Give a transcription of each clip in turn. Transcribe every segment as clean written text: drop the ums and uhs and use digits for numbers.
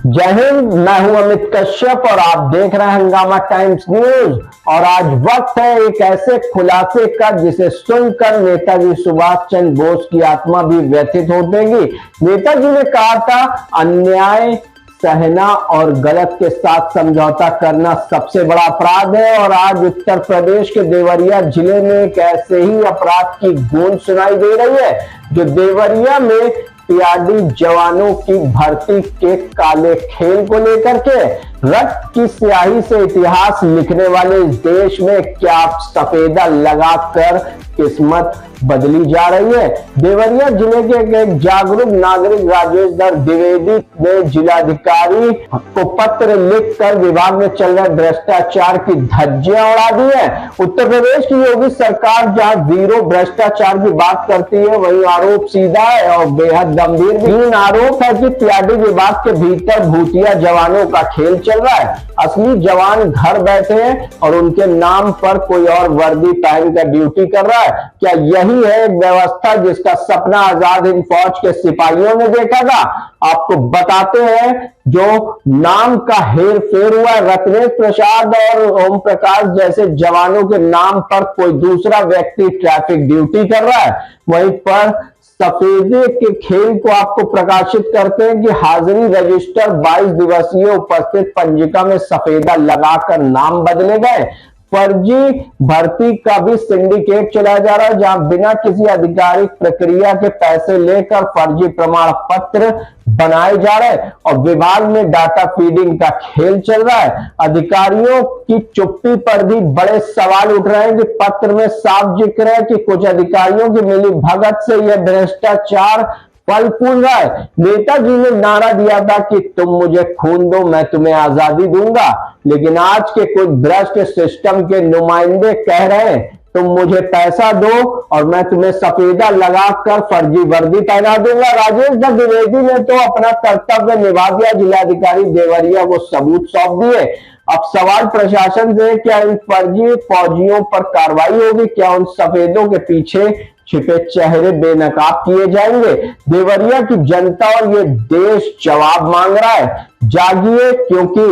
जय हिंद। मैं हूं अमित कश्यप और आप देख रहे हैं हंगामा टाइम्स न्यूज। और आज वक्त है एक ऐसे खुलासे का जिसे सुनकर नेताजी सुभाष चंद्र बोस की आत्मा भी व्यथित हो देगी। नेताजी ने कहा था, अन्याय सहना और गलत के साथ समझौता करना सबसे बड़ा अपराध है। और आज उत्तर प्रदेश के देवरिया जिले में एक ऐसे ही अपराध की गूंज सुनाई दे रही है, जो देवरिया में पीआरडी जवानों की भर्ती के काले खेल को लेकर के रक्त की स्याही से इतिहास लिखने वाले इस देश में क्या सफेदा लगाकर किस्मत बदली जा रही है। देवरिया जिले के एक जागरूक नागरिक राजेश धर द्विवेदी ने जिलाधिकारी को पत्र लिखकर विभाग में चल रहे भ्रष्टाचार की धज्जियां उड़ा दी है। उत्तर प्रदेश की योगी सरकार जहां जीरो भ्रष्टाचार की बात करती है, वहीं आरोप सीधा है और बेहद गंभीर भी। आरोप है कि पीआरडी विभाग के भीतर भूतिया जवानों का खेल चल रहा है। असली जवान घर बैठे हैं और उनके नाम पर कोई और वर्दी पहनकर ड्यूटी कर रहा है। क्या यही है एक व्यवस्था जिसका सपना आजाद हिंद फौज के सिपाहियों ने देखा था? आपको बताते हैं, जो नाम का हेर फेर हुआ है। रत्नेश प्रसाद और ओम प्रकाश जैसे जवानों के नाम पर कोई दूसरा व्यक्ति ट्रैफिक ड्यूटी कर रहा है। वहीं पर सफेदे के खेल को आपको प्रकाशित करते हैं कि हाजिरी रजिस्टर 22 दिवसीय उपस्थित पंजिका में सफेदा लगाकर नाम बदले गए। फर्जी भर्ती का भी सिंडिकेट चलाया जा रहा है, जहां बिना किसी आधिकारिक प्रक्रिया के पैसे लेकर फर्जी प्रमाण पत्र बनाए जा रहे हैं और विभाग में डाटा फीडिंग का खेल चल रहा है। अधिकारियों की चुप्पी पर भी बड़े सवाल उठ रहे हैं कि पत्र में साफ जिक्र है कि कुछ अधिकारियों की मिली भगत से यह भ्रष्टाचार फल फूल रहा है। नेताजी ने नारा दिया था कि तुम मुझे खून दो, मैं तुम्हें आजादी दूंगा, लेकिन आज के कुछ भ्रष्ट सिस्टम के नुमाइंदे कह रहे हैं, तुम मुझे पैसा दो और मैं तुम्हें सफेदा लगाकर फर्जी वर्दी पहना दूंगा। राजेश धर द्विवेदी ने तो अपना कर्तव्य निभा दिया, जिलाधिकारी देवरिया को सबूत सौंप दिए। अब सवाल प्रशासन से, क्या इन फर्जी फौजियों पर कार्रवाई होगी? क्या उन सफेदों के पीछे छिपे चेहरे बेनकाब किए जाएंगे? देवरिया की जनता और ये देश जवाब मांग रहा है। जागिए, क्योंकि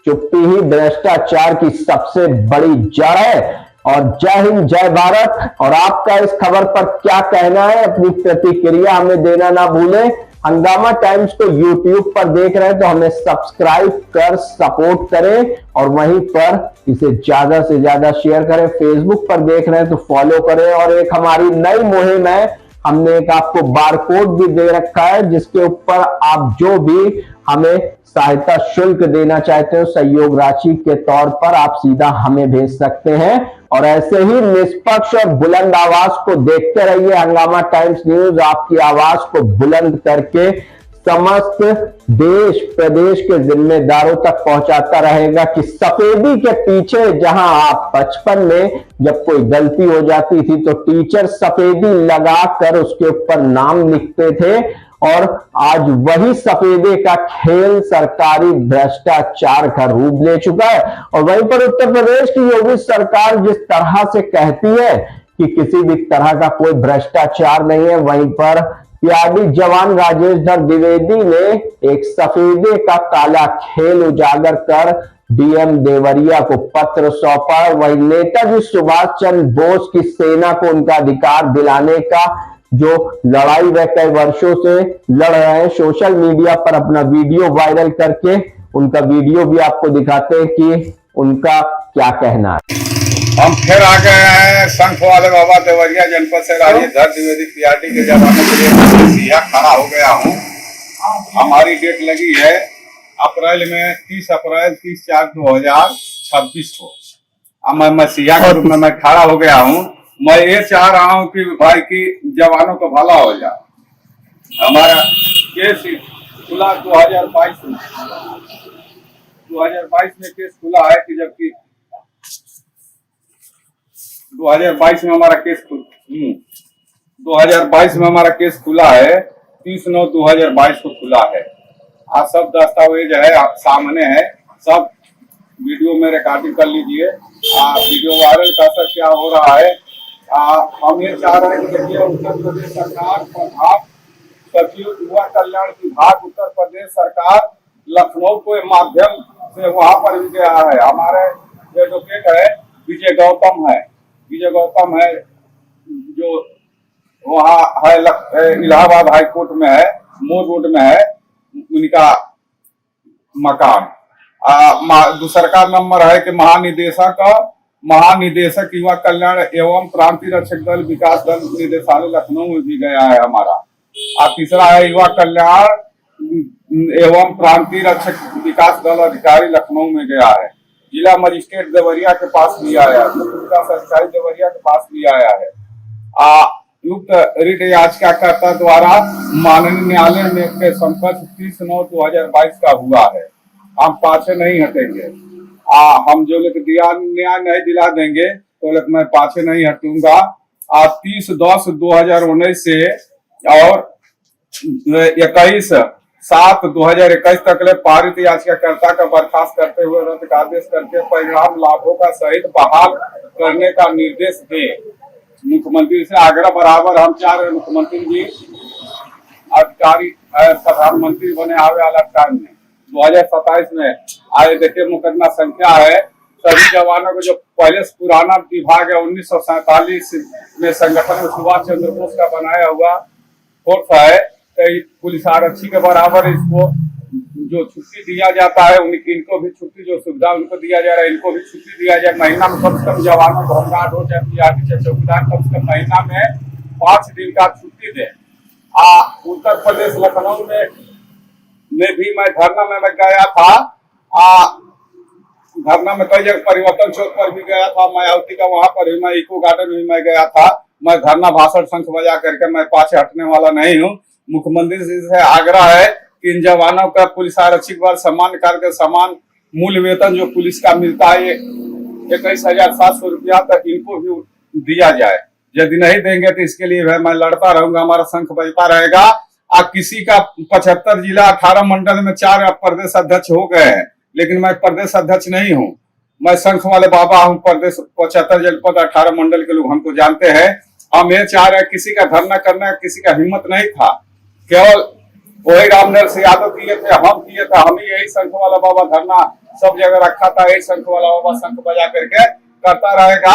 चुप्पी ही भ्रष्टाचार की सबसे बड़ी जड़ है। और जय हिंद, जय भारत। और आपका इस खबर पर क्या कहना है? अपनी प्रतिक्रिया हमें देना ना भूलें। हंगामा टाइम्स को यूट्यूब पर देख रहे हैं तो हमें सब्सक्राइब कर सपोर्ट करें और वहीं पर इसे ज्यादा से ज्यादा शेयर करें। फेसबुक पर देख रहे हैं तो फॉलो करें। और एक हमारी नई मुहिम है, हमने एक आपको बारकोड भी दे रखा है, जिसके ऊपर आप जो भी हमें सहायता शुल्क देना चाहते हो सहयोग राशि के तौर पर, आप सीधा हमें भेज सकते हैं। और ऐसे ही निष्पक्ष और बुलंद आवाज को देखते रहिए हंगामा टाइम्स न्यूज। आपकी आवाज को बुलंद करके समस्त देश प्रदेश के जिम्मेदारों तक पहुंचाता रहेगा कि सफेदी के पीछे, जहां आप बचपन में जब कोई गलती हो जाती थी तो टीचर सफेदी लगाकर उसके ऊपर नाम लिखते थे, और आज वही सफेदे का खेल सरकारी भ्रष्टाचार का रूप ले चुका है। और वहीं पर उत्तर प्रदेश की योगी सरकार जिस तरह से कहती है कि किसी भी तरह का कोई भ्रष्टाचार नहीं है, वहीं पर पीआरडी जवान राजेश धर द्विवेदी ने एक सफेदे का काला खेल उजागर कर डीएम देवरिया को पत्र सौंपा। वही नेताजी सुभाष चंद्र बोस की सेना को उनका अधिकार दिलाने का जो लड़ाई वह कई वर्षों से लड़ रहे हैं, सोशल मीडिया पर अपना वीडियो वायरल करके उनका वीडियो भी आपको दिखाते हैं कि उनका क्या कहना है। हम फिर आ गए हैं संख वाले बाबा देवरिया जनपद से राजेश धर द्विवेदी पीआरडी के जवानों के लिए सिया खड़ा हो गया हूँ। हमारी डेट लगी है अप्रैल में 30/4/2026 को। मैं सिया के रूप में मैं खड़ा हो गया हूँ। मैं ये चाह रहा हूँ कि भाई की जवानों का भला हो जाए। हमारा केस खुला 2022 में केस खुला है कि जबकि 2022 में हमारा केस 2022 में हमारा केस खुला है, 30/9/2022 को खुला है। आप सब दस्तावेज है, आप सामने है, सब वीडियो में रिकॉर्डिंग कर लीजिए। वीडियो वायरल का असर क्या हो रहा है। हम ये चाह रहे हैं कि उत्तर प्रदेश सरकार, प्रभाग सचिव युवा कल्याण विभाग उत्तर प्रदेश सरकार, लखनऊ वो कोई माध्यम से वहां पर भी गया है। हमारे एडवोकेट है विजय गौतम है जो वहाँ है इलाहाबाद हाई कोर्ट में है, मोर रोड में है उनका मकान। दूसरा का नंबर है कि महानिदेशक युवा कल्याण एवं क्रांति रक्षक दल विकास दल निदेशालय लखनऊ में भी गया है हमारा। और तीसरा है युवा कल्याण एवं क्रांति रक्षक विकास दल अधिकारी लखनऊ में गया है। जिला मजिस्ट्रेट देवरिया के पास भी आया है, मुख्य विकास अधिकारी देवरिया के पास भी आया है। युक्त रिट याचिकाकर्ता द्वारा माननीय न्यायालय में के संपर्क 30/9/2022 का हुआ है। हम पाछे नहीं हटेंगे। हम जो लोग न्याय नहीं दिला देंगे तो लोग मैं पाछे नहीं हटूंगा। 30/10/2019 से और 21/7/2021 तक ले पारित याचिकाकर्ता का बर्खास्त करते हुए रद्द का आदेश करके परिणाम लाभों का सहित बहाल करने का निर्देश दे। मुख्यमंत्री से आग्रह बराबर हम चाह रहे मुख्यमंत्री जी अधिकारी प्रधानमंत्री बने आवे वाला टाइम में 2027 में आए। देखिए मुकदमा संख्या है सभी जवानों को जो पहले पुराना विभाग है 1947 में संगठन में सुभाष चंद्र बोस का बनाया हुआ फोर्स है। कई पुलिस आरक्षी के बराबर इसको जो छुट्टी दिया जाता है इनको भी छुट्टी जो सुविधा उनको दिया जा रहा है इनको भी छुट्टी दिया जाए। महीना में कम से कम जवानों को होमगार्ड हो चाहे चौकीदार कम से कम महीना में 5 दिन का छुट्टी दे। उत्तर प्रदेश लखनऊ में भी मैं धरना में गया था। धरना में कई जगह परिवर्तन चौक पर भी गया था, मायावती का वहां पर भी मैं इको गार्डन भी मैं गया था। मैं धरना भाषण शंख बजा करके मैं पाछे हटने वाला नहीं हूँ। मुख्यमंत्री जी से आग्रह है कि इन जवानों का पुलिस आरक्षी वर्ग समान कार्य के समान मूल वेतन जो पुलिस का मिलता है 21,700 रुपया तक इनको भी दिया जाए। यदि नहीं देंगे तो इसके लिए मैं लड़ता रहूंगा, हमारा शंख बजता रहेगा। किसी का 75 जिला 18 मंडल में 4 प्रदेश अध्यक्ष हो गए हैं, लेकिन मैं प्रदेश अध्यक्ष नहीं हूँ। मैं शंख वाले बाबा हूँ। प्रदेश 75 जनपद 18 मंडल के लोग हमको जानते हैं। हम ये चाह रहे हैं किसी का धरना करना किसी का हिम्मत नहीं था, केवल वही रामनर से यादव किए थे, हम किए थे। हम ही यही शंख वाला बाबा धरना सब जगह रखा था। यही शंख वाला बाबा शंख बजा करके करता रहेगा।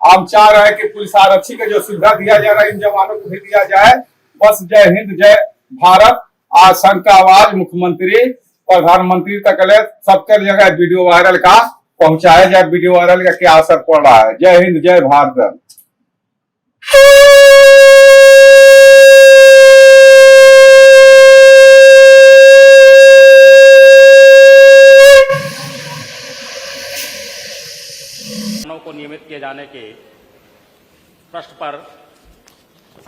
हम चाह रहे हैं कि पुलिस आरक्षी का जो सुविधा दिया जा रहा है इन जवानों को भी दिया जाए। बस जय हिंद जय भारत। आज संघ का आवाज मुख्यमंत्री प्रधानमंत्री तक ले सबके जगह वीडियो वायरल का पहुंचाया जाए। वीडियो वायरल का क्या असर पड़ रहा है। जय हिंद जय भारत। को नियमित किए जाने के प्रश्न पर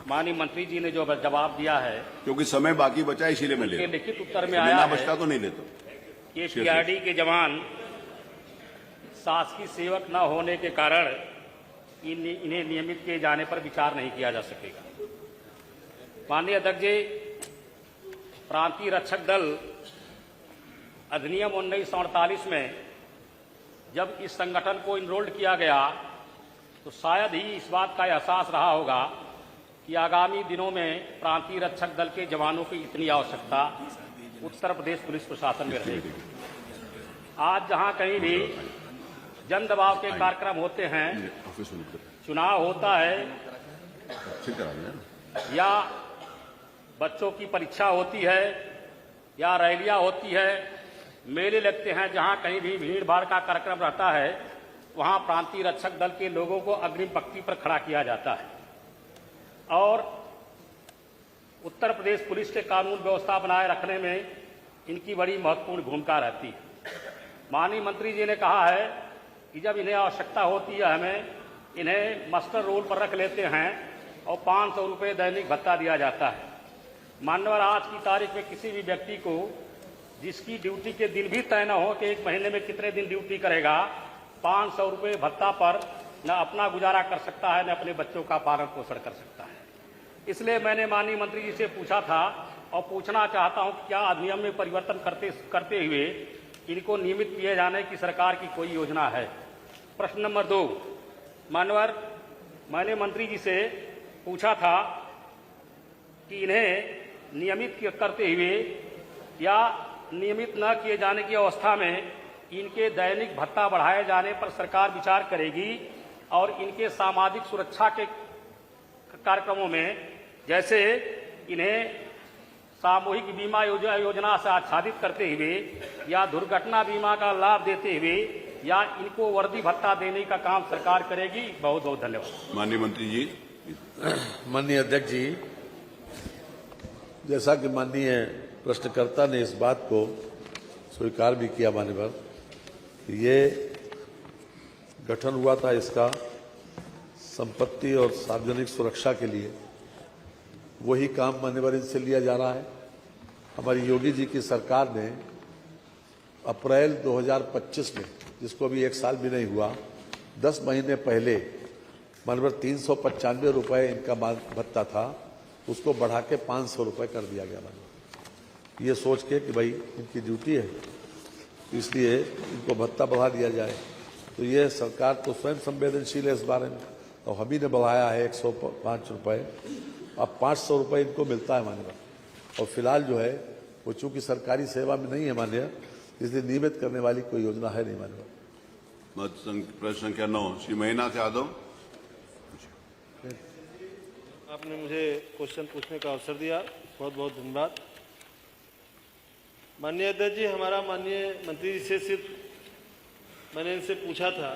माननीय मंत्री जी ने जो जवाब दिया है, क्योंकि समय बाकी बचा इसीलिए मैं ले लिखित उत्तर में आया है बचता तो नहीं लेता कि पीआरडी के जवान शासकीय सेवक न होने के कारण इन्हें नियमित किए जाने पर विचार नहीं किया जा सकेगा। माननीय अध्यक्ष जी, प्रांतीय रक्षक दल अधिनियम 1948 में जब इस संगठन को इनरोल्ड किया गया तो शायद ही इस बात का एहसास रहा होगा कि आगामी दिनों में प्रांतीय रक्षक दल के जवानों की इतनी आवश्यकता उत्तर प्रदेश पुलिस प्रशासन में रहेगी। आज जहां कहीं भी जन दबाव के कार्यक्रम होते हैं, चुनाव होता है या बच्चों की परीक्षा होती है या रैलियां होती है, मेले लगते हैं, जहां कहीं भी भीड़ भाड़ का कार्यक्रम रहता है, वहां प्रांतीय रक्षक दल के लोगों को अग्रिम पंक्ति पर खड़ा किया जाता है और उत्तर प्रदेश पुलिस के कानून व्यवस्था बनाए रखने में इनकी बड़ी महत्वपूर्ण भूमिका रहती है। माननीय मंत्री जी ने कहा है कि जब इन्हें आवश्यकता होती है हमें इन्हें मास्टर रोल पर रख लेते हैं और 500 रुपये दैनिक भत्ता दिया जाता है। मान्यवर, आज की तारीख में किसी भी व्यक्ति को जिसकी ड्यूटी के दिन भी तय न हो कि एक महीने में कितने दिन ड्यूटी करेगा, 500 रुपये भत्ता पर न अपना गुजारा कर सकता है न अपने बच्चों का पालन पोषण कर सकता है। इसलिए मैंने माननीय मंत्री जी से पूछा था और पूछना चाहता हूं कि क्या अधिनियम में परिवर्तन करते हुए इनको नियमित किए जाने की सरकार की कोई योजना है। प्रश्न नंबर 2, मान्यवर, मैंने मंत्री जी से पूछा था कि इन्हें नियमित करते हुए या नियमित न किए जाने की अवस्था में इनके दैनिक भत्ता बढ़ाए जाने पर सरकार विचार करेगी और इनके सामाजिक सुरक्षा के कार्यक्रमों में, जैसे इन्हें सामूहिक बीमा योजना से आच्छादित करते हुए या दुर्घटना बीमा का लाभ देते हुए या इनको वर्दी भत्ता देने का काम सरकार करेगी। बहुत बहुत धन्यवाद। माननीय मंत्री जी। माननीय अध्यक्ष जी, जैसा कि माननीय प्रश्नकर्ता ने इस बात को स्वीकार भी किया मान्यवर, ये गठन हुआ था इसका संपत्ति और सार्वजनिक सुरक्षा के लिए, वही काम मान्यवर इनसे लिया जा रहा है। हमारी योगी जी की सरकार ने अप्रैल 2025 में, जिसको अभी 1 साल भी नहीं हुआ, 10 महीने पहले मान्यवर 395 रुपये इनका भत्ता था, उसको बढ़ा के 500 रुपये कर दिया गया मान्यवर। ये सोच के कि भाई इनकी ड्यूटी है, इसलिए इनको भत्ता बढ़ा दिया जाए। तो ये सरकार तो स्वयं संवेदनशील है इस बारे में, और हम ही ने बढ़ाया है 105 रुपये। अब 500 रुपये इनको मिलता है मान्यवर। और फिलहाल जो है वो चूंकि सरकारी सेवा में नहीं है मान्य, इसलिए नियमित करने वाली कोई योजना है नहीं मान्यवर। प्रश्न संख्या 9 श्री महीनाथ यादव। आपने मुझे क्वेश्चन पूछने का अवसर दिया, बहुत बहुत धन्यवाद। माननीय अध्यक्ष जी, हमारा माननीय मंत्री जी से सिर्फ मैंने इनसे पूछा था